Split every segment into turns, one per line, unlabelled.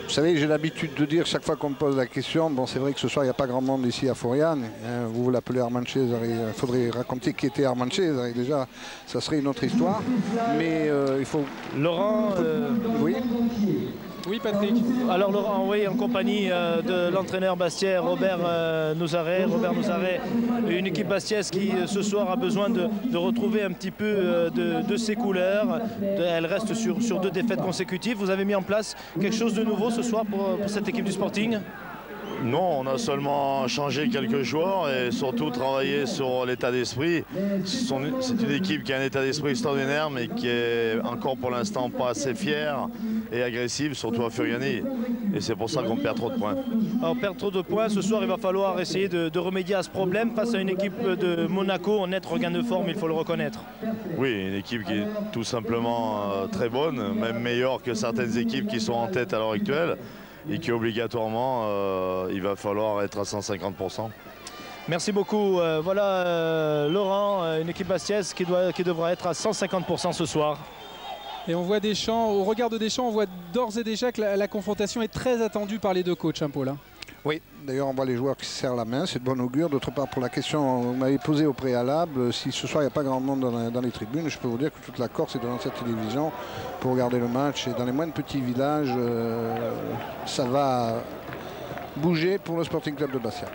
Vous savez, j'ai l'habitude de dire chaque fois qu'on me pose la question, bon c'est vrai que ce soir il n'y a pas grand monde ici à Foriane, hein, vous l'appelez Armand Cesari, il faudrait raconter qui était Armand Cesari, déjà ça serait une autre histoire, mais il faut...
Laurent,
oui.
Oui, Patrick.
Alors Laurent, oui, en compagnie de l'entraîneur bastiais Robert Nouzaret, une équipe bastiaise qui ce soir a besoin de retrouver un petit peu de ses couleurs. Elle reste sur 2 défaites consécutives. Vous avez mis en place quelque chose de nouveau ce soir pour cette équipe du Sporting?
Non, on a seulement changé quelques joueurs et surtout travaillé sur l'état d'esprit. C'est une équipe qui a un état d'esprit extraordinaire, mais qui est encore pour l'instant pas assez fière et agressive, surtout à Furiani. Et c'est pour ça qu'on perd trop de points.
Alors, on perd trop de points. Ce soir, il va falloir essayer de remédier à ce problème face à une équipe de Monaco en net regain de forme, il faut le reconnaître.
Oui, une équipe qui est tout simplement très bonne, même meilleure que certaines équipes qui sont en tête à l'heure actuelle. Et qui obligatoirement, il va falloir être à 150%.
Merci beaucoup. Voilà Laurent, une équipe bastiaise qui devra être à 150% ce soir.
Et on voit Deschamps, au regard de Deschamps, on voit d'ores et déjà que la confrontation est très attendue par les 2 coachs, hein, Paul.
Oui, d'ailleurs on voit les joueurs qui se serrent la main, c'est de bon augure. D'autre part, pour la question que vous m'avez posée au préalable, si ce soir il n'y a pas grand monde dans les tribunes, je peux vous dire que toute la Corse est devant cette télévision pour regarder le match. Et dans les moindres petits villages, ça va bouger pour le Sporting Club de Bastia.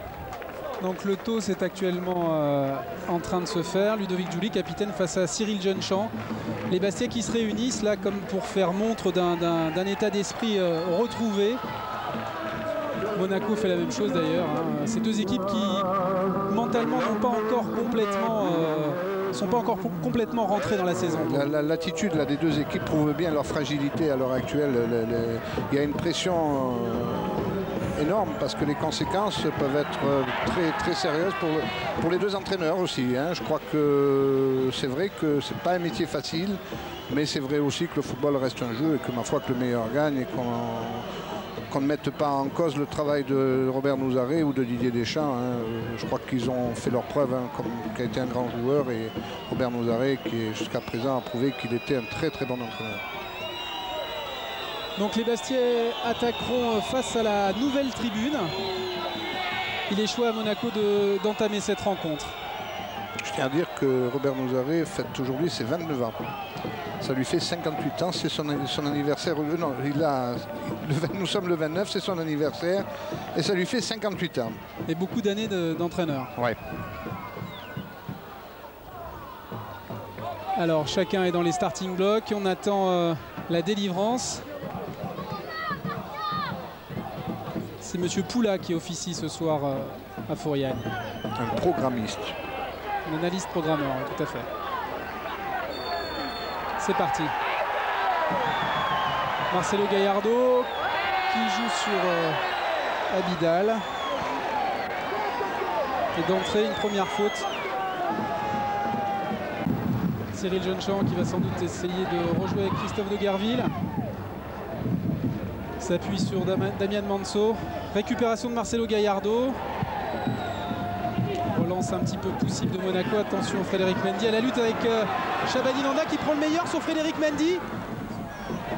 Donc le toss est actuellement en train de se faire. Ludovic Giuli, capitaine, face à Cyril Jeunechamp. Les Bastiais qui se réunissent là comme pour faire montre d'un état d'esprit retrouvé. Monaco fait la même chose d'ailleurs. Hein. Ces 2 équipes qui mentalement n'ont pas encore complètement, sont pas encore complètement rentrées dans la saison.
L'attitude des 2 équipes prouve bien leur fragilité à l'heure actuelle. Il y a une pression énorme parce que les conséquences peuvent être très, très sérieuses pour les 2 entraîneurs aussi. Hein. Je crois que c'est vrai que c'est pas un métier facile, mais c'est vrai aussi que le football reste un jeu et que ma foi que le meilleur gagne et qu'on ne mette pas en cause le travail de Robert Nouzaret ou de Didier Deschamps. Hein. Je crois qu'ils ont fait leur preuve, hein, qui a été un grand joueur, et Robert Nouzaret qui jusqu'à présent a prouvé qu'il était un très très bon entraîneur.
Donc les Bastiais attaqueront face à la nouvelle tribune. Il est choix à Monaco d'entamer cette rencontre.
Je tiens à dire que Robert Nouzaret fête aujourd'hui ses 29 ans. Ça lui fait 58 ans, c'est son anniversaire. Non, nous sommes le 29, c'est son anniversaire. Et ça lui fait 58 ans.
Et beaucoup d'années d'entraîneur.
Ouais.
Alors chacun est dans les starting blocks. On attend la délivrance. C'est monsieur Poula qui officie ce soir à Foriane.
Un programmiste.
Un analyste programmeur, tout à fait. C'est parti. Marcelo Gallardo qui joue sur Abidal. Et d'entrée, une première faute. Cyril Jeunechamp qui va sans doute essayer de rejouer avec Christophe de Guerville. S'appuie sur Damian Manso. Récupération de Marcelo Gallardo. Relance un petit peu poussive de Monaco. Attention, Frédéric Mendy à la lutte avec Chabani Nanda qui prend le meilleur sur Frédéric Mendy.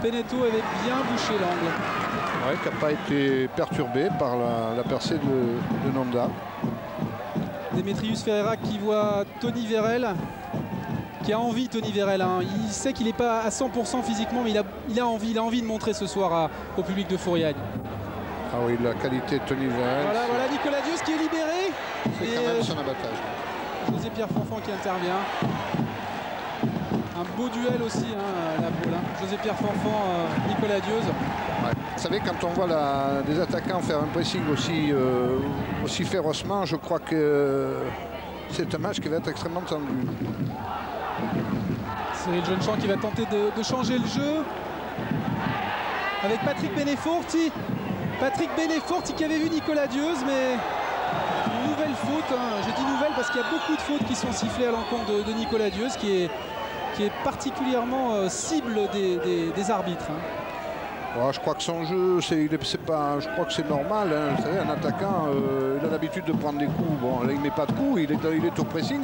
Peneto avait bien bouché l'angle.
Ouais, qui n'a pas été perturbé par la percée de Nanda.
Démétrius Ferreira qui voit Tony Vérel, qui a envie, Tony Vérel. Hein. Il sait qu'il n'est pas à 100% physiquement, mais il a envie de montrer ce soir au public de Foriane.
Ah oui, la qualité de Tony Vérel.
Voilà Nicolas Dios qui est libéré.
C'est quand même son abattage.
José Pierre Fanfan qui intervient. Un beau duel aussi, hein, la boule. Hein. José Pierre Fanfan, Nicolas Dios.
Ouais. Vous savez, quand on voit des attaquants faire un pressing aussi férocement, je crois que c'est un match qui va être extrêmement tendu.
Cyril Jeunechamp qui va tenter de changer le jeu avec Patrick Beneforti. Patrick Beneforti qui avait vu Nicolas Dios, mais une nouvelle faute. Hein. J'ai dit nouvelle parce qu'il y a beaucoup de fautes qui sont sifflées à l'encontre de Nicolas Dios, qui est particulièrement cible des arbitres. Hein.
Ouais, je crois que son jeu, je crois que c'est normal. Hein. Vous savez, un attaquant, il a l'habitude de prendre des coups. Bon, là, il ne met pas de coups, il est au pressing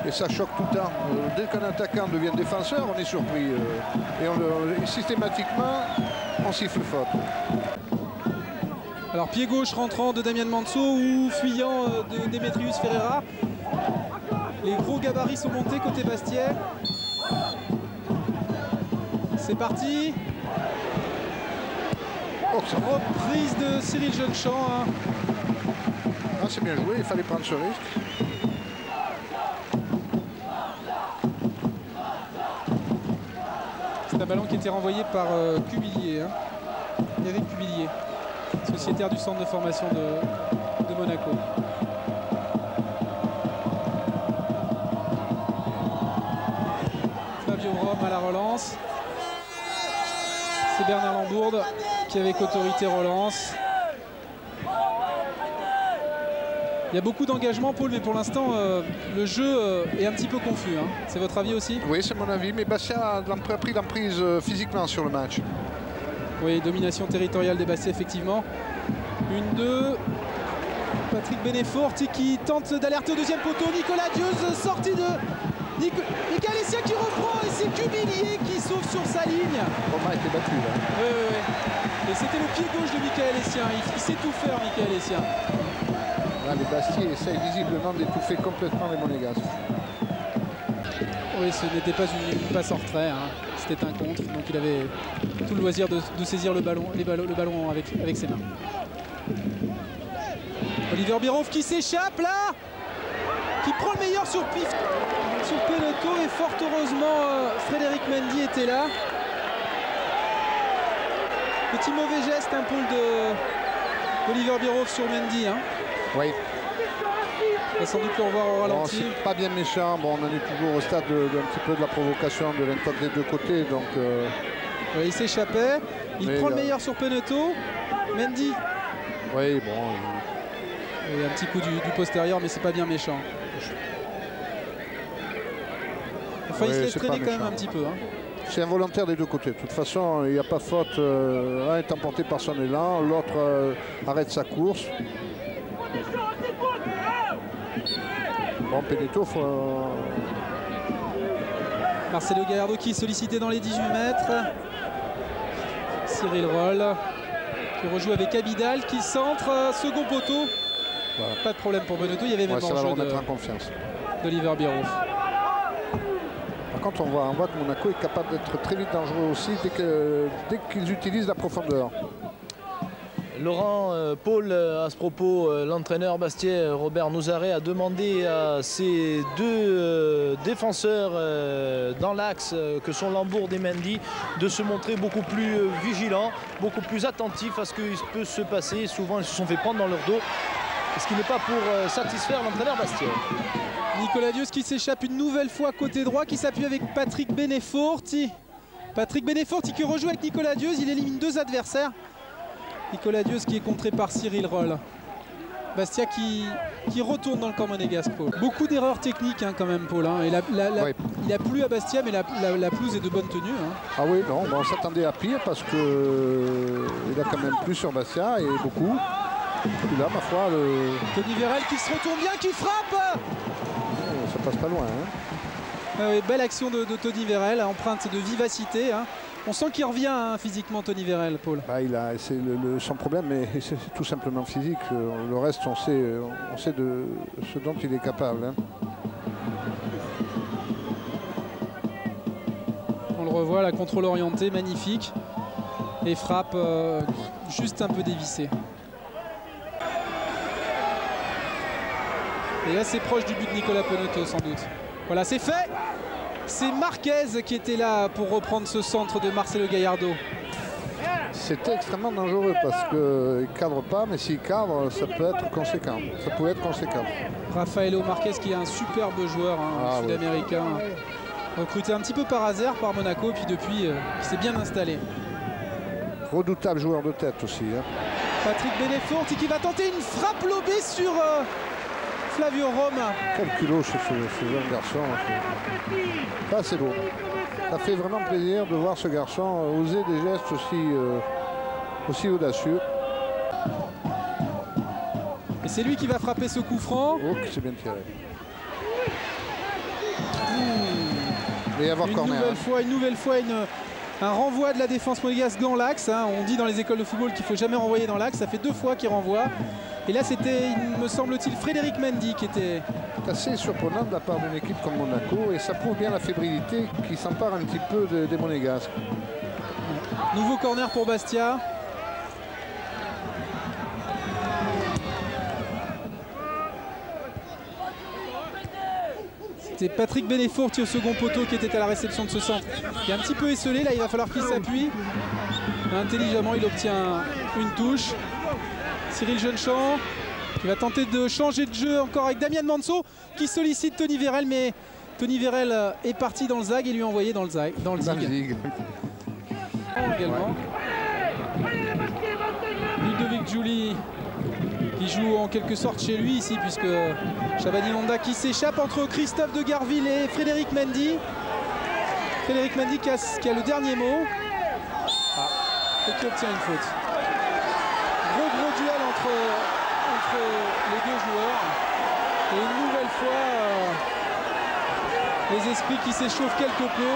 et ça choque tout le temps. Dès qu'un attaquant devient défenseur, on est surpris. Et systématiquement, on siffle faute.
Alors pied gauche rentrant de Damian Manso ou fuyant de Demetrius Ferreira. Les gros gabarits sont montés côté Bastia. C'est parti.
Oh,
reprise de Cyril Jeunechamp. Hein.
Ah, c'est bien joué, il fallait prendre ce risque.
C'est un ballon qui était renvoyé par Cubillier. Hein. Eric Cubillier, sociétaire du centre de formation de Monaco. Flavio Rome à la relance. C'est Bernard Lambourde qui avec autorité relance. Il y a beaucoup d'engagement, Paul, mais pour l'instant, le jeu est un petit peu confus. Hein. C'est votre avis aussi?
Oui, c'est mon avis, mais Bastia a pris l'emprise physiquement sur le match.
Oui, domination territoriale des Bastia, effectivement. 1-2. Patrick Beneforti qui tente d'alerter au deuxième poteau. Nicolas Dieuze, sortie de Michael Essien qui reprend et c'est Cubillier qui sauve sur sa ligne.
Romain a été battu là.
Oui, oui, oui. Et c'était le pied gauche de Michael Essien. Il sait tout faire, Michael Essien.
Là, les Bastiais essayent visiblement d'étouffer complètement les Monégasques.
Oui, ce n'était pas une passe en retrait, hein. C'était un contre, donc il avait tout le loisir de saisir le ballon avec ses mains. Oliver Bierhoff qui s'échappe là, qui prend le meilleur sur Penaud et fort heureusement Frédéric Mendy était là. Petit mauvais geste un peu d'Oliver Bierhoff sur Mendy. Hein.
Oui.
On va sans doute le revoir au ralenti.
Bon, c'est pas bien méchant. Bon, on en est toujours au stade d'un petit peu de la provocation, de l'intox des deux côtés. Donc,
ouais, il s'échappait. Il prend le meilleur sur Penaud. Mendy.
Oui, bon.
Et un petit coup du postérieur, mais c'est pas bien méchant. Enfin, il se laisse traîner quand même un petit peu. Hein.
C'est involontaire des deux côtés. De toute façon, il n'y a pas faute. Un est emporté par son élan, l'autre arrête sa course. Bon, Penaud,
Marcelo Gallardo qui est sollicité dans les 18 mètres. Cyril Roll qui rejoue avec Abidal qui centre, second poteau. Voilà. Pas de problème pour Penaud, il y avait même
jeu
d'Oliver Bierhoff.
Par contre, on voit que Monaco est capable d'être très vite dangereux aussi dès qu'ils utilisent la profondeur.
Laurent, Paul, à ce propos, l'entraîneur Bastia, Robert Nouzaret, a demandé à ses deux défenseurs dans l'axe, que sont Lambourde et Mendy, de se montrer beaucoup plus vigilants, beaucoup plus attentifs à ce qu'il peut se passer. Souvent, ils se sont fait prendre dans leur dos, ce qui n'est pas pour satisfaire l'entraîneur Bastia.
Nicolas Dieuze qui s'échappe une nouvelle fois côté droit, qui s'appuie avec Patrick Beneforti. Patrick Beneforti qui rejoue avec Nicolas Dieuze, il élimine deux adversaires. Nicolas Dieuze qui est contré par Cyril Roll. Bastia qui retourne dans le camp monégasque, Paul. Beaucoup d'erreurs techniques hein, quand même, Paul. Hein. Et
ouais.
Il a plu à Bastia, mais la pelouse est de bonne tenue. Hein.
Ah oui, non, on s'attendait à pire parce qu'il a quand même plu sur Bastia et beaucoup. Et là, ma foi,
Tony Vérel qui se retourne bien, qui frappe.
Ça passe pas loin. Hein.
Ah oui, belle action de Tony Vérel, empreinte de vivacité. Hein. On sent qu'il revient hein, physiquement, Tony Vérel, Paul.
Bah, c'est son problème, mais c'est tout simplement physique. Le reste, on sait de ce dont il est capable. Hein.
On le revoit, la contrôle orientée, magnifique. Et frappe juste un peu dévissée. Et là, c'est proche du but de Nicolas Penaud, sans doute. Voilà, c'est fait. C'est Marquez qui était là pour reprendre ce centre de Marcelo Gallardo.
C'était extrêmement dangereux parce qu'il ne cadre pas, mais s'il cadre, ça peut être conséquent. Ça pouvait être conséquent.
Rafaelo Marquez qui est un superbe joueur hein, sud-américain, ouais. Recruté un petit peu par hasard par Monaco, puis depuis, il s'est bien installé.
Redoutable joueur de tête aussi. Hein.
Patrick Beneforti qui va tenter une frappe lobée sur Flavio Rome.
Quel culot ce jeune garçon. Ça c'est beau. Ça fait vraiment plaisir de voir ce garçon oser des gestes aussi audacieux.
Et c'est lui qui va frapper ce coup franc.
Oh, c'est bien tiré. Il va y avoir corner.
Une nouvelle fois Un renvoi de la défense monégasque dans l'axe. Hein. On dit dans les écoles de football qu'il ne faut jamais renvoyer dans l'axe. Ça fait 2 fois qu'il renvoie. Et là, c'était, il me semble-t-il, Frédéric Mendy qui était...
C'est assez surprenant de la part d'une équipe comme Monaco. Et ça prouve bien la fébrilité qui s'empare un petit peu des Monégasques.
Nouveau corner pour Bastia. C'était Patrick Bénéfourt au second poteau qui était à la réception de ce centre. Il est un petit peu esselé, là il va falloir qu'il s'appuie. Intelligemment il obtient une touche. Cyril Jeunechamp qui va tenter de changer de jeu encore avec Damian Manso qui sollicite Tony Vérel, mais Tony Vérel est parti dans le zag et lui a envoyé dans le zig. Également. Ludovic Giuli qui joue en quelque sorte chez lui ici, puisque Shabani Londa qui s'échappe entre Christophe de Garville et Frédéric Mendy. Frédéric Mendy qui a le dernier mot et qui obtient une faute. Gros duel entre les deux joueurs. Et une nouvelle fois, les esprits qui s'échauffent quelque peu.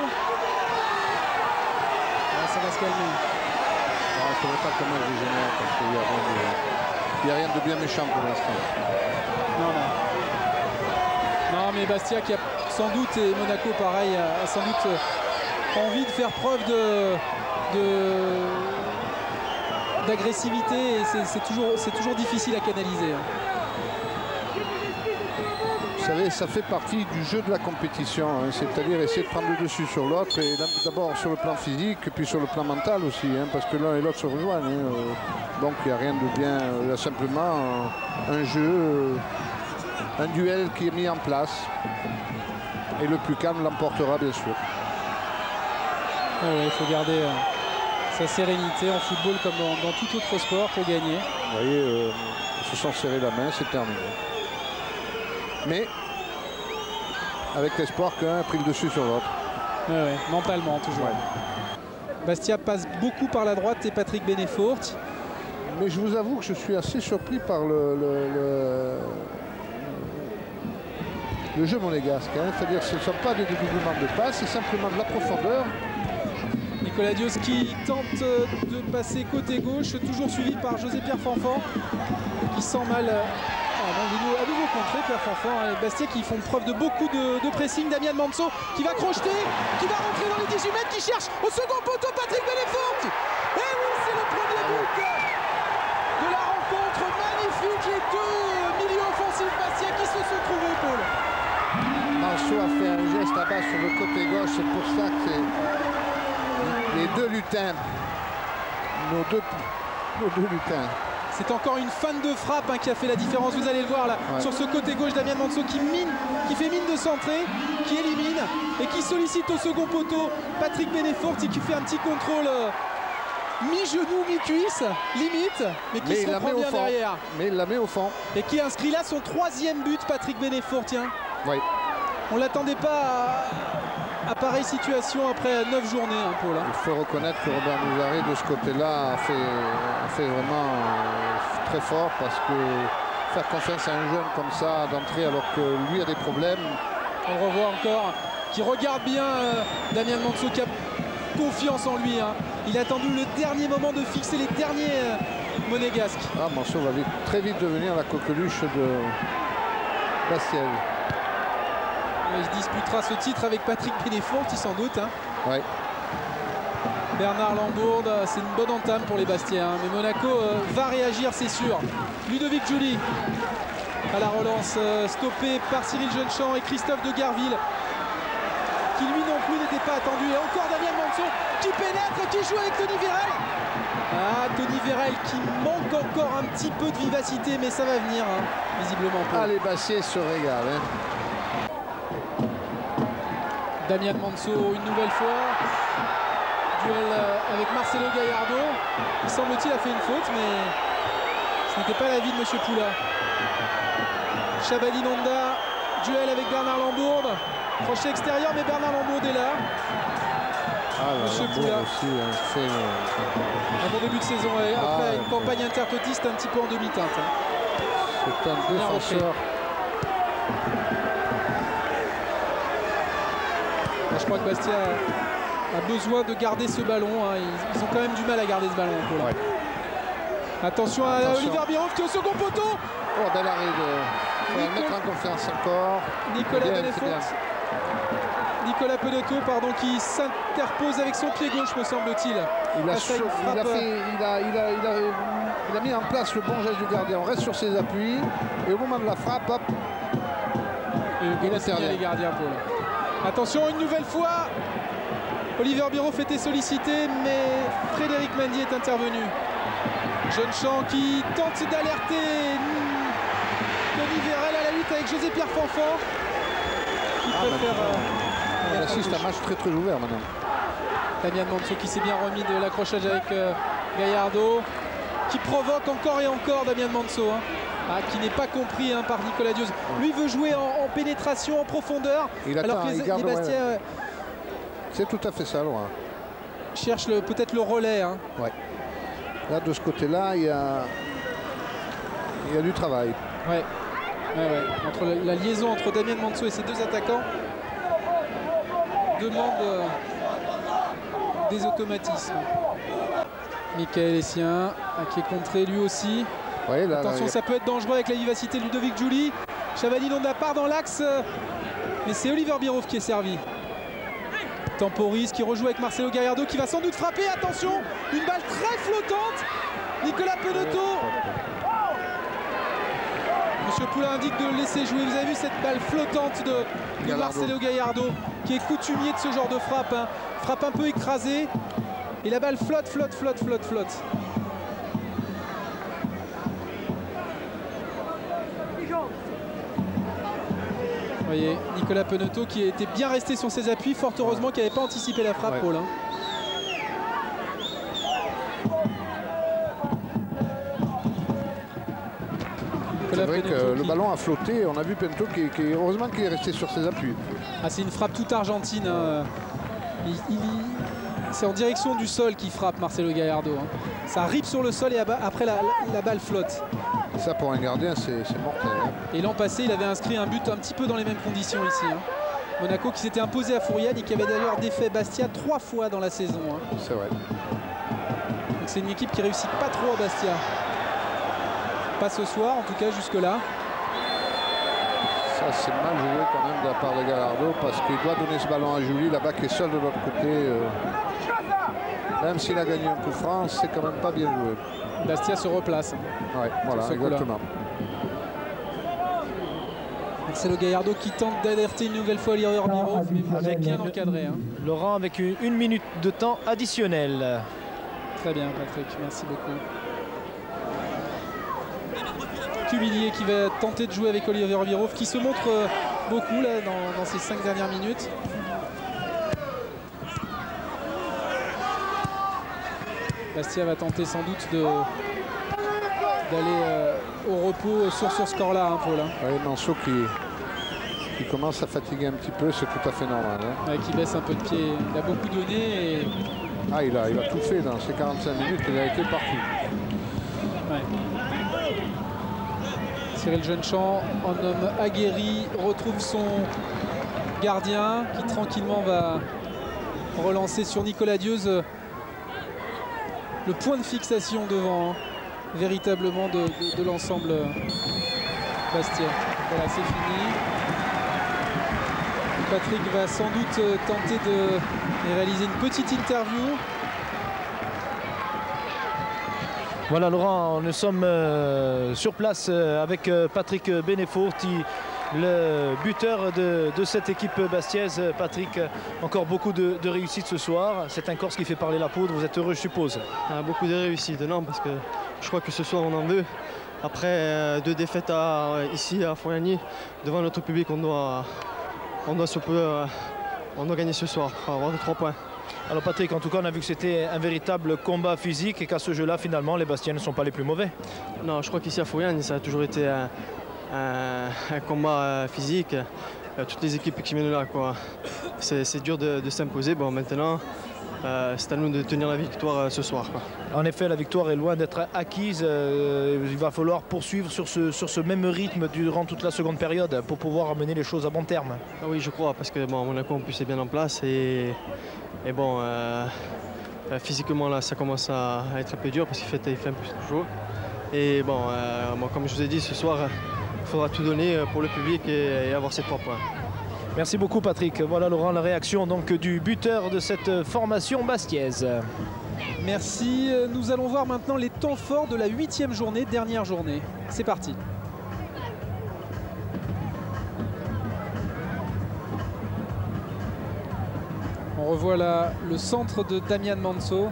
Ça va se calmer.
Ça ne va pas comme un régional parce qu'il n'y a rien de bien méchant pour l'instant.
Non, mais Bastia qui a sans doute, et Monaco pareil, a sans doute envie de faire preuve d'agressivité, et c'est toujours difficile à canaliser.
Vous savez, ça fait partie du jeu de la compétition, hein, c'est-à-dire essayer de prendre le dessus sur l'autre, et d'abord sur le plan physique, et puis sur le plan mental aussi, hein, parce que l'un et l'autre se rejoignent. Donc il n'y a rien de bien, il y a simplement un jeu, un duel qui est mis en place, et le plus calme l'emportera bien sûr.
Il faut garder sa sérénité en football comme dans tout autre sport pour gagner.
Vous voyez, ils se sont serrés la main, c'est terminé. Mais avec l'espoir qu'un a pris le dessus sur l'autre.
Mentalement toujours. Bastia passe beaucoup par la droite et Patrick Bénéfourt.
Mais je vous avoue que je suis assez surpris par le jeu monégasque. Hein. C'est-à-dire que ce ne sont pas des dédoublements de passe, c'est simplement de la profondeur.
Nicolas Dios qui tente de passer côté gauche, toujours suivi par José-Pierre Fanfan qui sent mal. À nouveau contré Pierre Fanfan et Bastia qui font preuve de beaucoup de pressing. Damian Manso qui va crocheter, qui va rentrer dans les 18 mètres, qui cherche au second poteau Patrick Bénéfourt. Et oui, c'est le premier but de la rencontre. Magnifique, les deux milieux offensifs Bastia qui se sont trouvés, Paul.
Manso a fait un geste là-bas sur le côté gauche, c'est pour ça que c'est les deux lutins, nos deux lutins.
C'est encore une fan de frappe qui a fait la différence, vous allez le voir là, sur ce côté gauche, Damian Manso qui fait mine de centrer, qui élimine et qui sollicite au second poteau Patrick Bénéfourt qui fait un petit contrôle mi-genou, mi-cuisse, limite, mais qui se reprend bien derrière.
Mais il la met au fond.
Et qui inscrit là son 3e but, Patrick Bénéfourt, tiens.
Oui.
On ne l'attendait pas à pareille situation après 9 journées, hein, Paul.
Il faut reconnaître que Robert Mouzaré de ce côté-là a fait vraiment très fort, parce que faire confiance à un jeune comme ça d'entrée alors que lui a des problèmes.
On le revoit encore, qui regarde bien Damian Manso qui a confiance en lui. Hein. Il a attendu le dernier moment de fixer les derniers monégasques.
Manso va très vite devenir la coqueluche de Bastiel.
Il disputera ce titre avec Patrick Bénéfourt, sans doute. Hein.
Ouais.
Bernard Lambourde, c'est une bonne entame pour les Bastiens. Hein. Mais Monaco va réagir, c'est sûr. Ludovic Giuli à la relance, stoppé par Cyril Jeunechamp et Christophe de Garville, qui lui non plus n'était pas attendu. Et encore Damian Manso qui pénètre, qui joue avec Tony Vérel. Tony Vérel qui manque encore un petit peu de vivacité, mais ça va venir, hein, visiblement.
Les Bastiais se régalent. Hein.
Damian Manso une nouvelle fois. Duel avec Marcelo Gallardo. Il semble-t-il a fait une faute, mais ce n'était pas l'avis de M. Poula. Shabani Londa, duel avec Bernard Lambourde. Crochet extérieur, mais Bernard Lambourde est là. Monsieur Poula.
Aussi, hein,
un bon début de saison. Après une campagne intertotiste un petit peu en demi-teinte. Hein.
C'est un défenseur.
Je crois que Bastia a besoin de garder ce ballon. Hein. Ils ont quand même du mal à garder ce ballon. Ouais. Attention à Oliver Bierhoff qui est au second poteau.
Oh, bel arrêt de mettre en confiance encore.
Nicolas Penaud, pardon, qui s'interpose avec son pied gauche, me semble-t-il.
Il a mis en place le bon geste du gardien. On reste sur ses appuis. Et au moment de la frappe, hop.
Il a signé les gardiens, Paul. Attention, une nouvelle fois. Oliver Bierhoff était sollicité, mais Frédéric Mendy est intervenu. Jeune-Champ qui tente d'alerter Tony Vérel à la lutte avec José-Pierre Fanfan. Qui préfère...
on assiste à un match très ouvert maintenant.
Damian Manso qui s'est bien remis de l'accrochage avec Gallardo. Qui provoque encore et encore Damian Manso. Hein. Qui n'est pas compris par Nicolas Dios. Lui veut jouer en pénétration, en profondeur. Alors que les Bastiais...
C'est tout à fait ça, Laurent.
Cherche peut-être le relais. Hein.
Ouais. Là, de ce côté-là, il y a du travail.
Ouais. Entre la liaison entre Damian Manso et ses deux attaquants demande des automatismes. Michael Essien qui est contré lui aussi. Ouais, là, attention, ça peut être dangereux avec la vivacité de Ludovic Giuli. Chavanine on a part dans l'axe, mais c'est Oliver Bierhoff qui est servi. Temporis qui rejoue avec Marcelo Gallardo qui va sans doute frapper. Attention, une balle très flottante. Nicolas Penaud. Monsieur Poulain indique de le laisser jouer. Vous avez vu cette balle flottante de Marcelo Gallardo qui est coutumier de ce genre de frappe. Hein. Frappe un peu écrasée. Et la balle flotte. Vous voyez, Nicolas Penaud qui était bien resté sur ses appuis, fort heureusement qu'il n'avait pas anticipé la frappe, Paul. Hein.
C'est vrai que le ballon a flotté, on a vu Penaud qui heureusement qu'il est resté sur ses appuis.
Ah, c'est une frappe toute argentine. Hein. C'est en direction du sol qu'il frappe Marcelo Gallardo. Hein. Ça arrive sur le sol et après la balle flotte.
Ça pour un gardien c'est mortel. Hein.
Et l'an passé il avait inscrit un but un petit peu dans les mêmes conditions ici. Hein. Monaco qui s'était imposé à Fouriane et qui avait d'ailleurs défait Bastia 3 fois dans la saison. Hein.
C'est vrai.
Donc c'est une équipe qui réussit pas trop à Bastia. Pas ce soir en tout cas jusque là.
Ça c'est mal joué quand même de la part de Gallardo parce qu'il doit donner ce ballon à Giuli là-bas qui est seul de l'autre côté. Même s'il a gagné un coup franc, c'est quand même pas bien joué.
Bastia se replace.
Ouais, voilà, exactement.
Marcelo Gallardo qui tente d'alerter une nouvelle fois Oliver Bierhoff, avec bien encadré. Hein.
Laurent avec une minute de temps additionnel.
Très bien Patrick, merci beaucoup. Cuvillier qui va tenter de jouer avec Oliver Bierhoff qui se montre beaucoup là dans ces 5 dernières minutes. Bastia va tenter sans doute d'aller au repos sur ce score-là, hein, Paul. Hein.
Oui, Manso qui commence à fatiguer un petit peu, c'est tout à fait normal. Hein.
Ouais, qui baisse un peu de pied. Il a beaucoup donné. Et...
Ah, il a tout fait dans ces 45 minutes, il a été partout.
Ouais. Cyril Jeune-Champ, en homme aguerri, retrouve son gardien qui tranquillement va relancer sur Nicolas Dios. Le point de fixation devant, hein, véritablement de l'ensemble Bastia. Voilà, c'est fini. Patrick va sans doute tenter de réaliser une petite interview.
Voilà Laurent, nous sommes sur place avec Patrick Beneforti, le buteur de cette équipe bastiaise. Patrick, encore beaucoup de réussite ce soir. C'est un Corse qui fait parler la poudre, vous êtes heureux je suppose?
Beaucoup de réussite, non, parce que je crois que ce soir on en veut. Après 2 défaites ici à Fouriani, devant notre public, on doit gagner ce soir, avoir 3 points.
Alors Patrick, en tout cas on a vu que c'était un véritable combat physique et qu'à ce jeu-là finalement les Bastiens ne sont pas les plus mauvais. Non,
je crois qu'ici à Fouriani ça a toujours été un combat physique. Toutes les équipes qui viennent là, quoi. C'est dur de s'imposer. Bon, maintenant c'est à nous de tenir la victoire ce soir, quoi.
En effet, la victoire est loin d'être acquise. Il va falloir poursuivre sur ce même rythme durant toute la seconde période pour pouvoir amener les choses à bon terme.
Ah oui, je crois, parce que bon, Monaco en plus est bien en place et Et bon, physiquement là ça commence à être un peu dur parce qu'il fait un peu chaud. Et bon, moi, comme je vous ai dit ce soir, il faudra tout donner pour le public et avoir ces 3 points.
Merci beaucoup Patrick. Voilà Laurent, la réaction donc du buteur de cette formation bastiaise.
Merci. Nous allons voir maintenant les temps forts de la 8e journée, dernière journée. C'est parti. On revoit là le centre de Damian Manso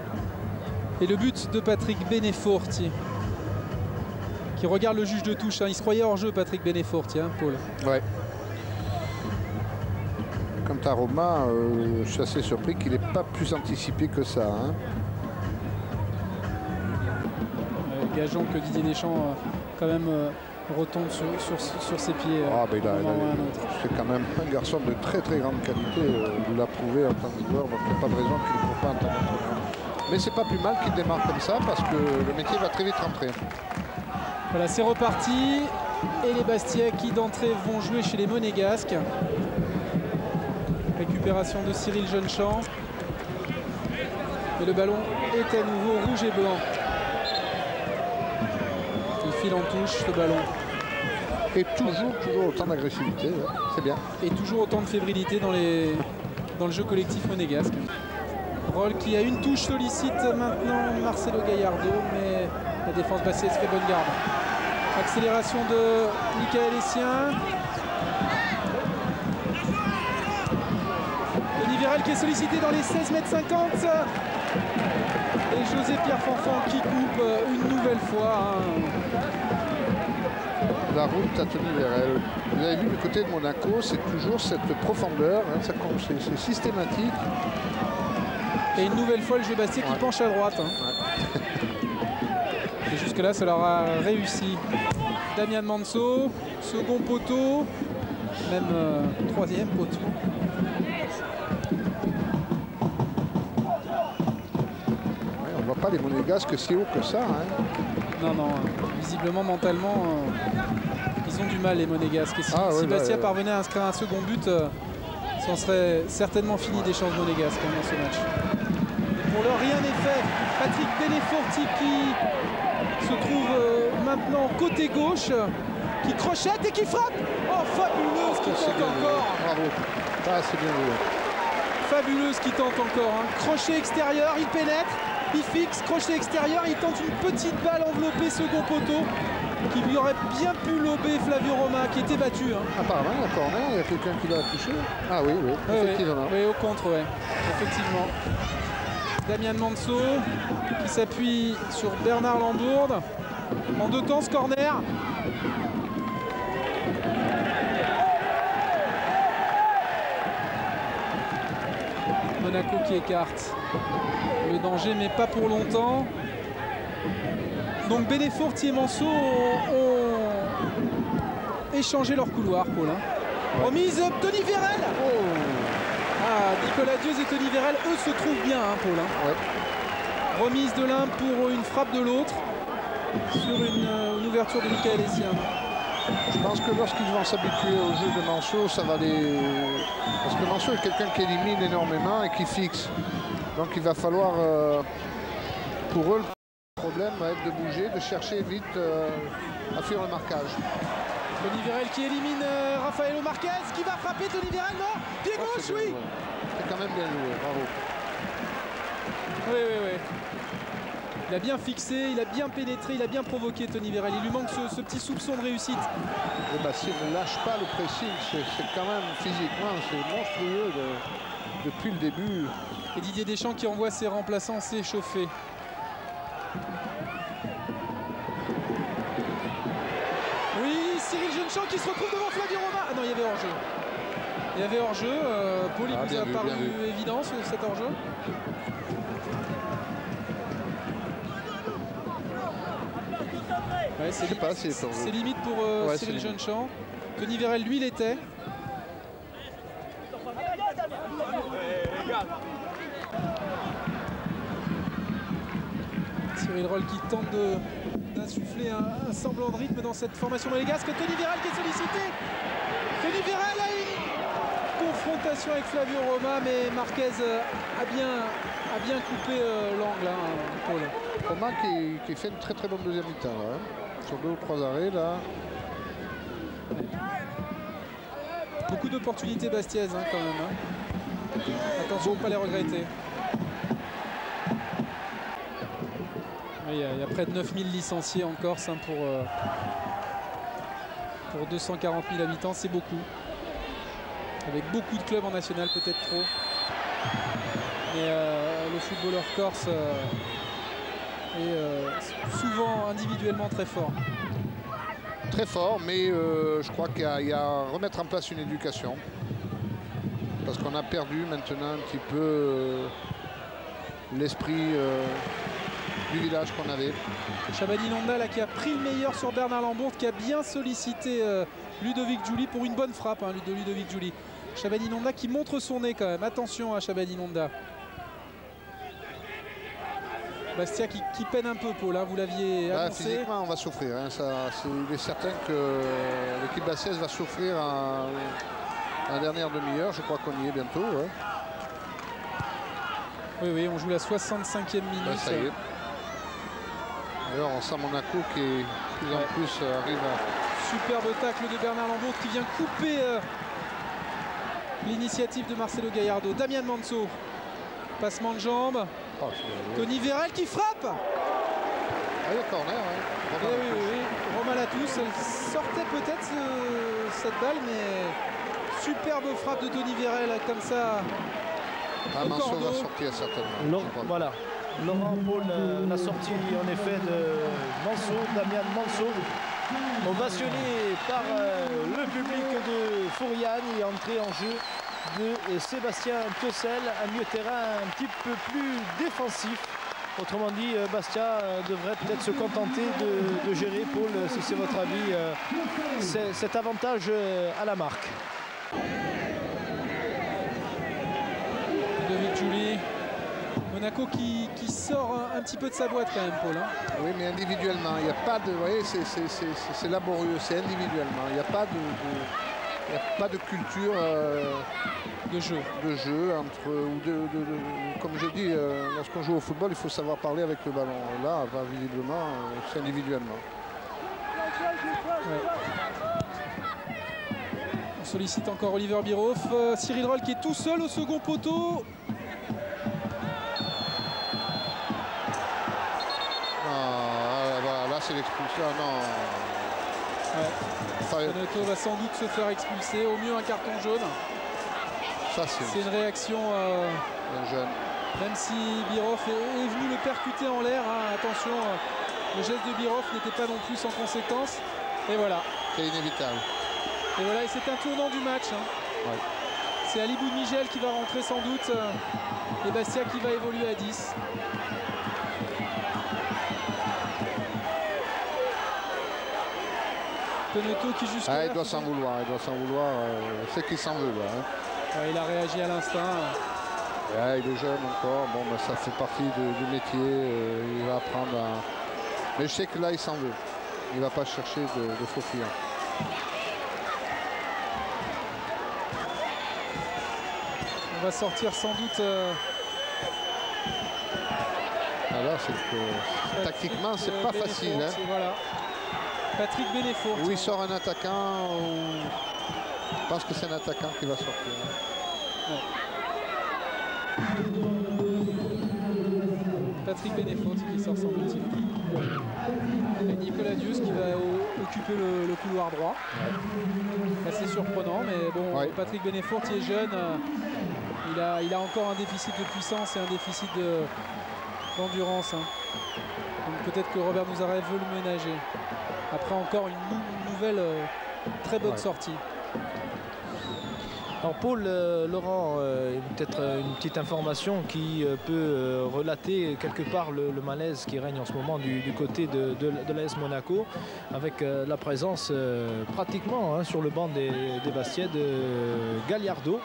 et le but de Patrick Beneforti qui regarde le juge de touche. Il se croyait hors jeu, Patrick Beneforti, Paul.
Ouais. Quant à Romain, je suis assez surpris qu'il n'ait pas plus anticipé que ça.
Gageons que Didier Deschamps quand même retombe sur ses pieds.
C'est quand même un garçon de très très grande qualité. Il l'a prouvé en tant que joueur, donc il n'y a pas de raison qu'il ne court pas en tant qu'entraîneur. Mais c'est pas plus mal qu'il démarre comme ça parce que le métier va très vite rentrer.
Voilà, c'est reparti. Et les Bastiais qui d'entrée vont jouer chez les Monégasques. Récupération de Cyril Jeunechamp. Et le ballon est à nouveau rouge et blanc. Il file en touche le ballon.
Et toujours autant d'agressivité, c'est bien.
Et toujours autant de fébrilité dans le jeu collectif monégasque. Roll qui a une touche sollicite maintenant Marcelo Gallardo, mais la défense bastiaise fait bonne garde. Accélération de Michael Essien. Tony Vérel qui est sollicité dans les 16,50 m. Et José Pierre Fanfan qui coupe une nouvelle fois.
La route à Tony Vérel. Vous avez vu du côté de Monaco, c'est toujours cette profondeur, c'est systématique.
Et une nouvelle fois le jeu bastien qui penche à droite. Et jusque-là, ça leur a réussi. Damian Manso, second poteau, même troisième poteau.
On ne voit pas les Monégasques si haut que ça.
Non, visiblement, mentalement, ils ont du mal les Monégasques. Et si Bastia parvenait à inscrire un second but, ça en serait certainement fini des chances monégasques dans ce match. Et pour l'heure, rien n'est fait. Patrick Beneforti qui se trouve maintenant côté gauche, qui crochette et qui frappe. Oh, fabuleuse qui tente encore.
Bravo. C'est bien joué.
Fabuleuse qui tente encore. Crochet extérieur, il pénètre, il fixe, crochet extérieur, il tente une petite balle enveloppée second poteau qui lui aurait bien pu lober Flavio Roma qui était battu.
Apparemment, il y a corner, il y a quelqu'un qui l'a touché. Ah oui, effectivement.
Oui, au contre, effectivement. Damian Manso qui s'appuie sur Bernard Lambourde. En deux temps, ce corner. Monaco qui écarte le danger, mais pas pour longtemps. Donc Beneforti et Manso ont échangé leur couloir, Paul. Remise Tony Vérel. Nicolas Dieuze et Tony Vérel, eux, se trouvent bien, Paul. Remise de l'un pour une frappe de l'autre sur une ouverture de Michael Essien.
Je pense que lorsqu'ils vont s'habituer au jeu de Manso, ça va les... Parce que Manso est quelqu'un qui élimine énormément et qui fixe. Donc il va falloir, pour eux, le problème va être de bouger, de chercher vite à fuir le marquage.
Tony Vérel qui élimine Rafaelo Marquez, qui va frapper Tony Vérel, non? Pied gauche, oui.
C'est quand même bien joué, bravo.
Oui. Il a bien fixé, il a bien pénétré, il a bien provoqué Tony Vérel. Il lui manque ce petit soupçon de réussite.
Et Bastia ne lâche pas le pressing, c'est quand même physiquement, c'est monstrueux depuis le début.
Et Didier Deschamps qui envoie ses remplaçants s'échauffer. Oui, Cyril Jeunechamp qui se retrouve devant Flavio Roma. Ah non, il y avait hors-jeu. Il y avait hors-jeu. Paul, il vous a paru évident cet hors-jeu? Ouais, c'est limite pour Cyril Jeunechamp. Tony Vérel, lui, l'était. Cyril Roll qui tente d'insuffler un semblant de rythme dans cette formation monégasque. Tony Vérel qui est sollicité. Tony Vérel a une confrontation avec Flavio Roma, mais Marquez a bien coupé l'angle, hein, Paul.
Roma qui fait une très bonne deuxième mi-temps, hein. Sur 2 ou 3 arrêts là.
Beaucoup d'opportunités bastiaises, hein, quand même. Hein. Attention, pas les regretter. Il y a près de 9000 licenciés en Corse, hein, pour 240 000 habitants, c'est beaucoup. Avec beaucoup de clubs en national, peut-être trop. Mais le footballeur corse est souvent individuellement très fort.
Très fort, mais je crois qu'il y a à remettre en place une éducation. Parce qu'on a perdu maintenant un petit peu l'esprit du village qu'on avait.
Chabani Nonda là, qui a pris le meilleur sur Bernard Lambourde, qui a bien sollicité Ludovic Giuli pour une bonne frappe, hein, de Ludovic Giuli. Chabani Nonda qui montre son nez quand même. Attention à Chabani Nonda. Bastia qui peine un peu, Paul, hein, vous l'aviez annoncé.
Physiquement, on va souffrir. Hein, il est certain que l'équipe bastiaise va souffrir en dernière demi-heure. Je crois qu'on y est bientôt. Ouais.
Oui, on joue la 65e minute.
Ça y est. D'ailleurs, on sent Monaco qui est plus en plus arrive à...
Superbe tacle de Bernard Lambourde qui vient couper l'initiative de Marcelo Gallardo. Damian Manso. Passement de jambe.
Oh,
Tony Vérel qui frappe.
Ah, il y a corner. Hein.
Oui. Roma Latous, elle sortait peut-être cette balle, mais superbe frappe de Tony Vérel comme ça.
Ah, Manso va sortir certainement.
Voilà. Laurent Paul, la sortie en effet de Manso, Damian Manso, ovationné par le public de Fouriane et entré en jeu de Sébastien Piocel, un milieu de terrain un petit peu plus défensif. Autrement dit, Bastia devrait peut-être se contenter de gérer, Paul, si c'est votre avis, cet avantage à la marque.
Ludovic Giuli. Monaco qui sort un petit peu de sa boîte quand même, Paul. Hein.
Oui, mais individuellement, il n'y a pas de... Vous voyez, c'est laborieux, c'est individuellement. Il n'y a pas de culture
de
jeu entre... comme je dis, lorsqu'on joue au football, il faut savoir parler avec le ballon. Là, visiblement, c'est individuellement.
Ouais. On sollicite encore Oliver Bierhoff. Cyril Roll qui est tout seul au second poteau.
C'est l'expulsion, non.
Paneto va sans doute se faire expulser, au mieux un carton jaune. C'est une réaction
jeune.
Même si Bierhoff est venu le percuter en l'air, hein, attention, le geste de Bierhoff n'était pas non plus sans conséquence. Et voilà.
C'est inévitable.
Et voilà, et c'est un tournant du match. Hein.
Ouais.
C'est Ali Boudmigel qui va rentrer sans doute, et Bastia qui va évoluer à 10. Peneto qui jusqu'à
il doit s'en vouloir, c'est qu'il s'en veut là. Hein.
Il a réagi à l'instinct.
Il est jeune encore, bon, bah, ça fait partie du métier, il va apprendre à... Mais je sais que là il s'en veut, il va pas chercher de faux clients.
On va sortir sans doute...
Alors c'est que tactiquement c'est pas facile. Hein.
Voilà. Patrick Bénéfourt.
Où il sort un attaquant, je pense que c'est un attaquant qui va sortir.
Ouais. Patrick Bénéfourt qui sort sans doute. Et Nicolas Dius qui va occuper le couloir droit. Ouais. Assez surprenant, mais bon, Patrick Bénéfourt qui est jeune, il a encore un déficit de puissance et un déficit d'endurance. Hein. Donc peut-être que Robert Nouzaret veut le ménager. Après encore une nouvelle très bonne sortie.
Alors Paul, Laurent, peut-être une petite information qui peut relater quelque part le malaise qui règne en ce moment du côté de l'AS Monaco, avec la présence pratiquement sur le banc des Bastiais de Gallardo,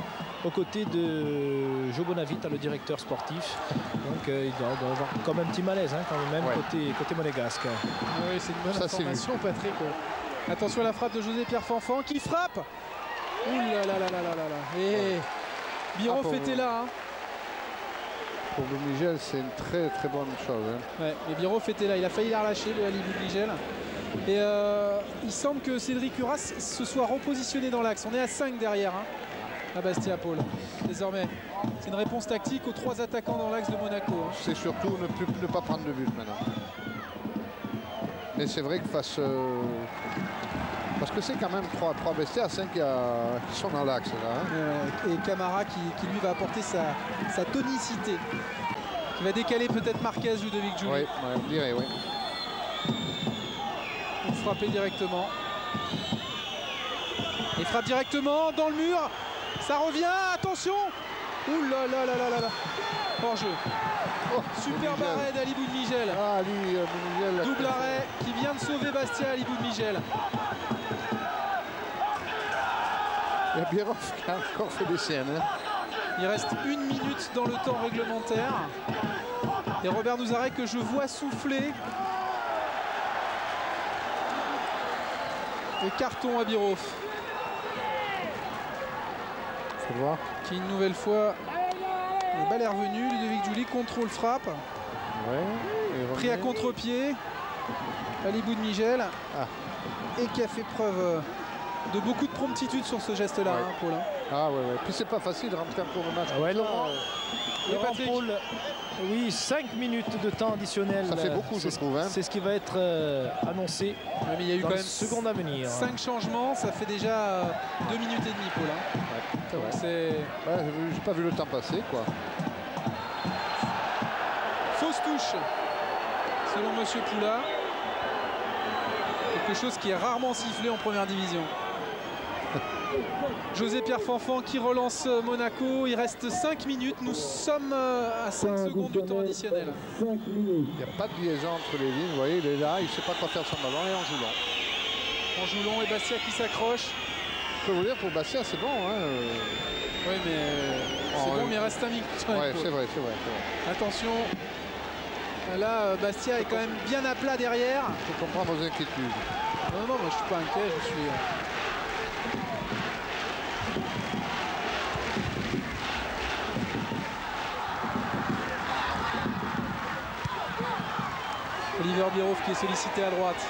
aux côtés de Jo Bonavita, le directeur sportif. Donc il doit avoir comme un petit malaise quand même côté monégasque.
Oui, c'est une bonne information, Patrick. Attention à la frappe de José Pierre Fanfan qui frappe. Ouh là là là là là là. Et Birov était là. Hein.
Pour Boudmigel, c'est une très très bonne chose. Hein.
Ouais, mais Birov était là. Il a failli la relâcher, le Ali Boudmigel. Et il semble que Cédric Urras se soit repositionné dans l'axe. On est à 5 derrière. Hein, à Bastia, Paul. Désormais, c'est une réponse tactique aux 3 attaquants dans l'axe de Monaco. Hein.
C'est surtout ne pas prendre de but maintenant. Mais c'est vrai que face... parce que c'est quand même 3 Bastia, 5 qui sont dans l'axe. Hein.
Et Camara qui lui va apporter sa tonicité. Qui va décaler peut-être Marquez, Ludovic Giuli.
Oui, on dirait, oui.
Pour frapper directement. Il frappe directement dans le mur. Ça revient, attention. Ouh là là là là là là. Hors jeu.
Oh,
superbe arrêt d'Ali Boudmigel.
Ah, Ali Boudmigel.
Double arrêt qui vient de sauver Bastia, Ali Boudmigel.
Il y a Birov qui a encore fait des siennes. Hein.
Il reste 1 minute dans le temps réglementaire. Et Robert Nouzareth que je vois souffler. Et carton à Birov.
Faut voir.
Qui une nouvelle fois, la balle est revenue. Ludovic Giuli, contrôle frappe.
Ouais,
pris à contre-pied. Ali Boudmigel.
Ah.
Et qui a fait preuve de beaucoup de promptitude sur ce geste-là,
ouais.
Hein, Paul. Hein.
Ah ouais, ouais. Puis c'est pas facile de rentrer encore au match.
Ah ouais, Laurent.
Patrick.
Paul, oui, 5 minutes de temps additionnel.
Ça fait beaucoup, je trouve. Hein.
C'est ce qui va être annoncé.
Ouais, mais il y a eu
dans
quand même
secondes à venir.
5 changements, ça fait déjà 2 minutes et demie, Paul. Hein.
Ouais, ouais, j'ai pas vu le temps passer, quoi.
Fausse touche, selon Monsieur Poula. Quelque chose qui est rarement sifflé en première division. José Pierre Fanfan qui relance Monaco. Il reste 5 minutes. Nous sommes à 5 secondes du temps additionnel.
Il n'y a pas de liaison entre les lignes. Vous voyez, il est là, il ne sait pas quoi faire son ballon et on joue long.
On joue long et Bastia qui s'accroche.
Je peux vous dire, pour Bastia, c'est bon. Hein.
Oui, mais c'est bon, mais il reste 5 minutes.
Ouais, c'est vrai, c'est vrai.
Attention. Là, Bastia est quand même bien à plat derrière.
Je comprends vos inquiétudes.
Non, non, moi je suis pas inquiet, je suis... Oliver Birov qui est sollicité à droite.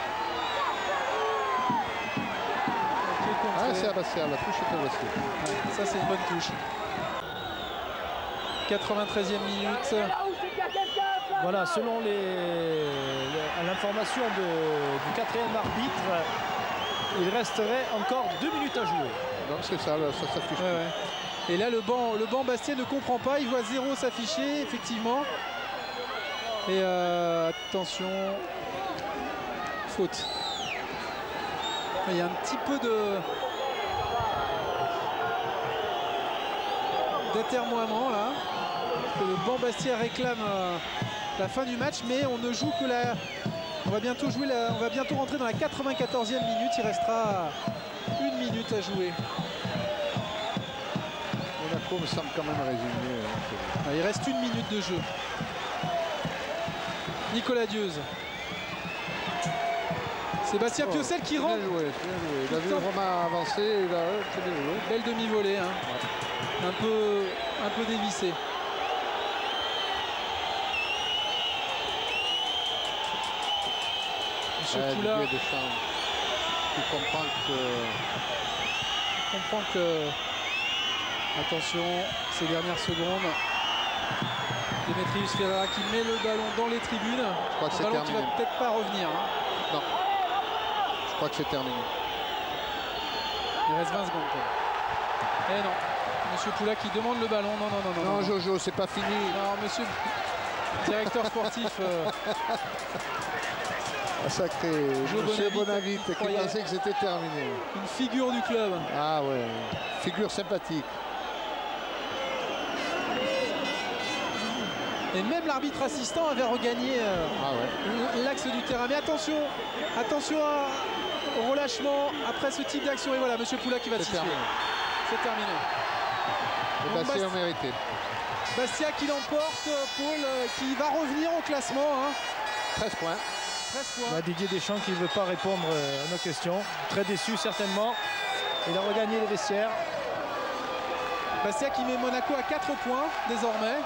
Ah, c'est à Bastia, la touche est à Bastia.
Ouais, ça c'est une bonne touche. 93e minute.
Voilà, selon l'information du 4e arbitre, il resterait encore 2 minutes à jouer.
Donc c'est ça, ça s'affiche.
Ouais, ouais. Et là, le banc Bastia ne comprend pas. Il voit 0 s'afficher, effectivement. Et attention, faute. Il y a un petit peu d'atermoiement là. Le banc Bastia réclame la fin du match, mais on ne joue que la... On va bientôt rentrer dans la 94e minute. Il restera 1 minute à jouer.
Monaco me semble quand même résigné.
Il reste 1 minute de jeu. Nicolas Dieuze. Sébastien Piocel qui rentre.
Bien joué. Il a vu Romain avancer. Il a fait bien joué.
Belle demi-volée. Hein. Un peu dévissé. Monsieur Poula.
Tu
comprend que... Attention, ces dernières secondes. Demetrius Ferreira qui met le ballon dans les tribunes.
Je crois que c'est
ballon
terminé.
qui va peut-être pas revenir. Hein.
Non. Je crois que c'est terminé.
Il reste 20 secondes. Eh non. Monsieur Poula qui demande le ballon. Non.
Non, Jojo, c'est pas fini.
Non, monsieur directeur sportif.
Sacré Monsieur Bonavite qui pensait que c'était terminé.
Une figure du club.
Ah ouais, figure sympathique.
Et même l'arbitre assistant avait regagné l'axe du terrain. Mais attention au relâchement après ce type d'action. Et voilà, Monsieur Poula qui va siffler. C'est terminé.
Et Bastia a mérité.
Bastia qui l'emporte, Paul, qui va revenir au classement. Hein.
13 points.
13 points. Didier Deschamps qui ne veut pas répondre à nos questions. Très déçu certainement. Il a regagné les vestiaires.
Bastia qui met Monaco à 4 points désormais.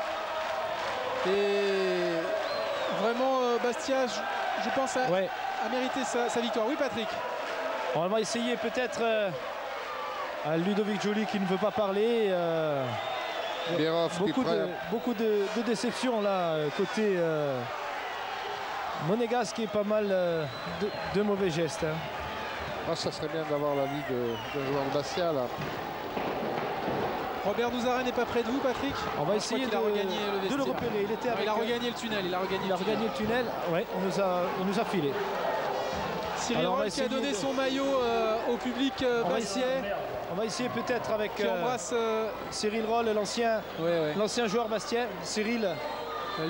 Et vraiment Bastia, je pense, a mérité sa victoire. Oui Patrick.
On va essayer peut-être Ludovic Joly qui ne veut pas parler. Beaucoup de déception là côté monégasque qui est pas mal de mauvais gestes. Hein.
Ah, ça serait bien d'avoir l'avis d'un joueur de Bastia là.
Robert Nouzaré n'est pas près de vous Patrick.
On va essayer de le repérer.
Il a regagné le tunnel. Il a regagné le tunnel.
Ouais, il nous a filé.
Cyril Roll qui a donné son maillot au public bastiais.
On va essayer peut-être avec
qui embrasse
Cyril Roll, l'ancien joueur bastien. Cyril,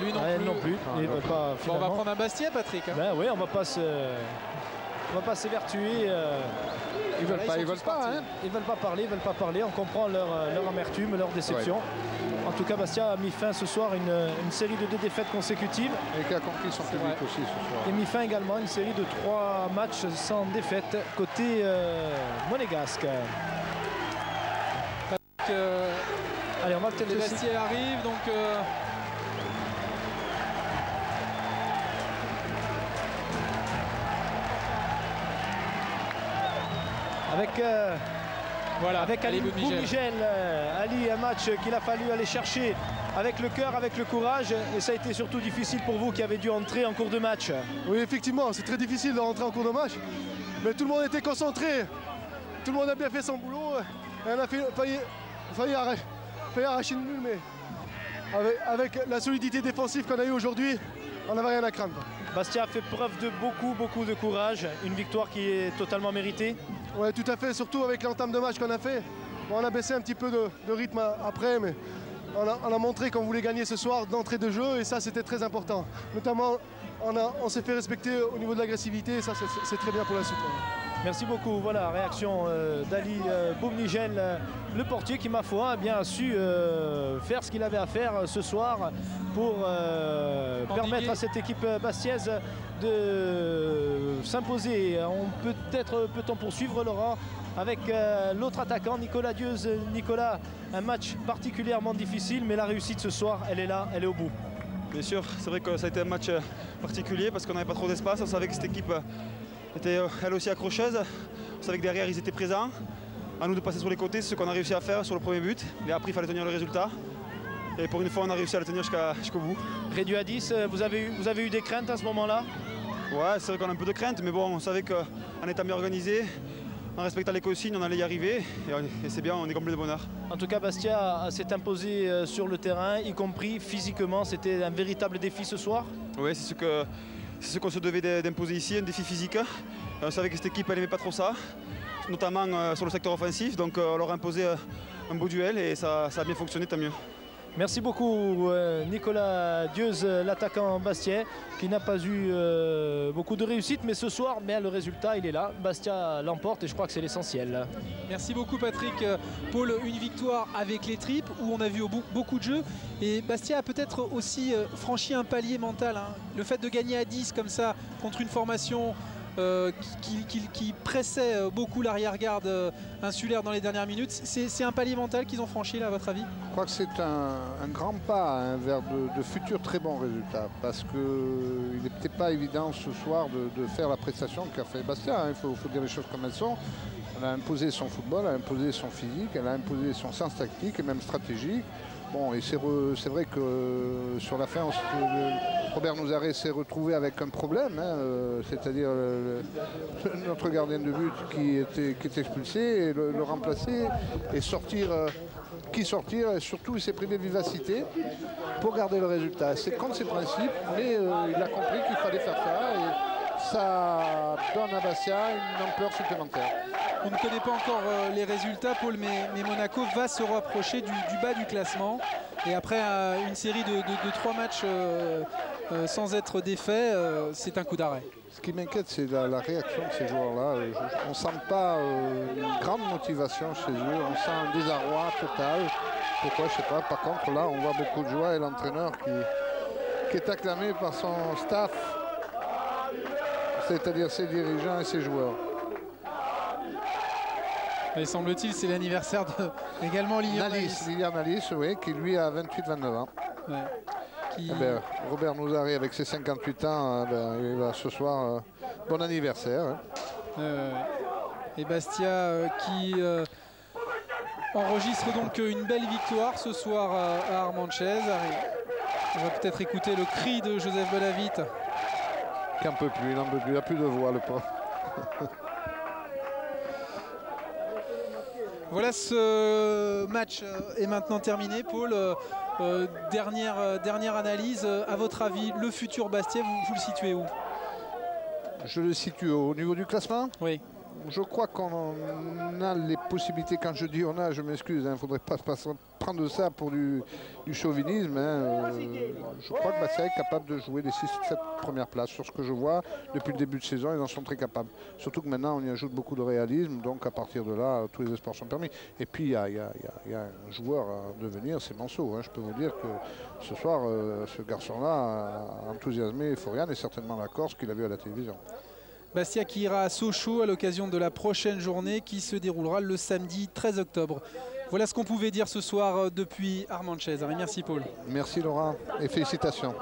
lui non plus.
Il veut pas,
bon, on va prendre un Bastia Patrick. Hein.
Ben oui, on va pas s'évertuer. Ils veulent pas parler. On comprend leur amertume, leur déception. Ouais. En tout cas, Bastia a mis fin ce soir à une série de 2 défaites consécutives.
Et qui a compris son public aussi ce soir.
Et mis fin également à une série de 3 matchs sans défaite côté monégasque. Allez, on va peut-être
les Bastia arrive donc.
Avec Ali Boumigel. Ali, un match qu'il a fallu aller chercher avec le cœur, avec le courage. Et ça a été surtout difficile pour vous qui avez dû entrer en cours de match.
Oui, effectivement, c'est très difficile de rentrer en cours de match. Mais tout le monde était concentré. Tout le monde a bien fait son boulot. Et on a failli arracher une bulle, mais avec la solidité défensive qu'on a eue aujourd'hui, on n'avait rien à craindre.
Bastia a fait preuve de beaucoup de courage. Une victoire qui est totalement méritée.
Oui, tout à fait, surtout avec l'entame de match qu'on a fait. Bon, on a baissé un petit peu de rythme après, mais on a montré qu'on voulait gagner ce soir d'entrée de jeu et ça c'était très important. Notamment, on s'est fait respecter au niveau de l'agressivité et ça c'est très bien pour la suite.
Merci beaucoup. Voilà, réaction d'Ali Boumigel, le portier qui, ma foi, a bien su faire ce qu'il avait à faire ce soir pour permettre à cette équipe bastiaise de s'imposer. Peut-on poursuivre, Laurent, avec l'autre attaquant, Nicolas Dieuze. Nicolas, un match particulièrement difficile, mais la réussite ce soir, elle est là, elle est au bout.
Bien sûr, c'est vrai que ça a été un match particulier parce qu'on n'avait pas trop d'espace. On savait que cette équipe était elle aussi accrocheuse. On savait que derrière ils étaient présents. À nous de passer sur les côtés, c'est ce qu'on a réussi à faire sur le premier but. Et après il fallait tenir le résultat. Et pour une fois on a réussi à le tenir jusqu'au bout.
Réduit à 10, vous avez eu des craintes à ce moment-là?
Ouais, c'est vrai qu'on a un peu de crainte, mais bon, on savait qu'en étant bien organisé, en respectant les consignes, on allait y arriver. Et c'est bien, on est comblé de bonheur.
En tout cas, Bastia s'est imposé sur le terrain, y compris physiquement. C'était un véritable défi ce soir?
Oui, c'est ce qu'on se devait d'imposer ici, un défi physique. On savait que cette équipe, elle n'aimait pas trop ça, notamment sur le secteur offensif. Donc on leur a imposé un beau duel et ça a bien fonctionné, tant mieux.
Merci beaucoup Nicolas Dieuze, l'attaquant bastien, qui n'a pas eu beaucoup de réussite, mais ce soir, le résultat il est là. Bastia l'emporte et je crois que c'est l'essentiel.
Merci beaucoup Patrick. Paul, une victoire avec les tripes où on a vu beaucoup de jeux et Bastia a peut-être aussi franchi un palier mental. Hein. Le fait de gagner à 10 comme ça contre une formation qui pressait beaucoup l'arrière-garde insulaire dans les dernières minutes. C'est un palier mental qu'ils ont franchi là, à votre avis?
Je crois que c'est un grand pas vers de futurs très bons résultats parce qu'il n'était pas évident ce soir de faire la prestation qu'a fait Bastia. Il faut dire les choses comme elles sont. Elle a imposé son football, elle a imposé son physique, elle a imposé son sens tactique et même stratégique. Bon, et c'est vrai que sur la fin, Robert Nouzaré s'est retrouvé avec un problème, hein, c'est-à-dire notre gardien de but qui est expulsé, et le remplacer et sortir. Qui sortir, et surtout il s'est privé de vivacité pour garder le résultat. C'est contre ses principes, mais il a compris qu'il fallait faire ça et ça donne à Bastia une ampleur supplémentaire.
On ne connaît pas encore les résultats, Paul, mais Monaco va se rapprocher du bas du classement. Et après une série de 3 matchs sans être défaits, c'est un coup d'arrêt.
Ce qui m'inquiète, c'est la réaction de ces joueurs-là. On ne sent pas une grande motivation chez eux, on sent un désarroi total. Pourquoi, je ne sais pas. Par contre, là, on voit beaucoup de joie et l'entraîneur qui est acclamé par son staff, c'est-à-dire ses dirigeants et ses joueurs.
Et semble-t-il, c'est l'anniversaire également Lilian
Alice. Lilian Alice, oui, qui lui a 28-29 ans. Ouais. Qui... Robert Nouzaré, avec ses 58 ans, il va ce soir, bon anniversaire.
Et Bastia qui enregistre donc une belle victoire ce soir à Armanchèse. On va peut-être écouter le cri de Joseph Bonavite.
Qui n'en peut plus, il n'a plus de voix, le pauvre.
Voilà, ce match est maintenant terminé. Paul, dernière analyse. À votre avis, le futur Bastia, vous le situez où?
Je le situe au niveau du classement.
Oui.
Je crois qu'on a les possibilités. Quand je dis on a, je m'excuse, il ne faudrait pas prendre ça pour du chauvinisme. Je crois que Bastia est capable de jouer les 6-7 premières places. Sur ce que je vois, depuis le début de saison, ils en sont très capables. Surtout que maintenant, on y ajoute beaucoup de réalisme. Donc à partir de là, tous les espoirs sont permis. Et puis, il y a un joueur à devenir, c'est Manceau. Je peux vous dire que ce soir, ce garçon-là a enthousiasmé Florian et certainement la Corse qu'il a vu à la télévision.
Bastia qui ira à Sochaux à l'occasion de la prochaine journée qui se déroulera le samedi 13 octobre. Voilà ce qu'on pouvait dire ce soir depuis Armanchèse. Merci Paul.
Merci Laurent et félicitations.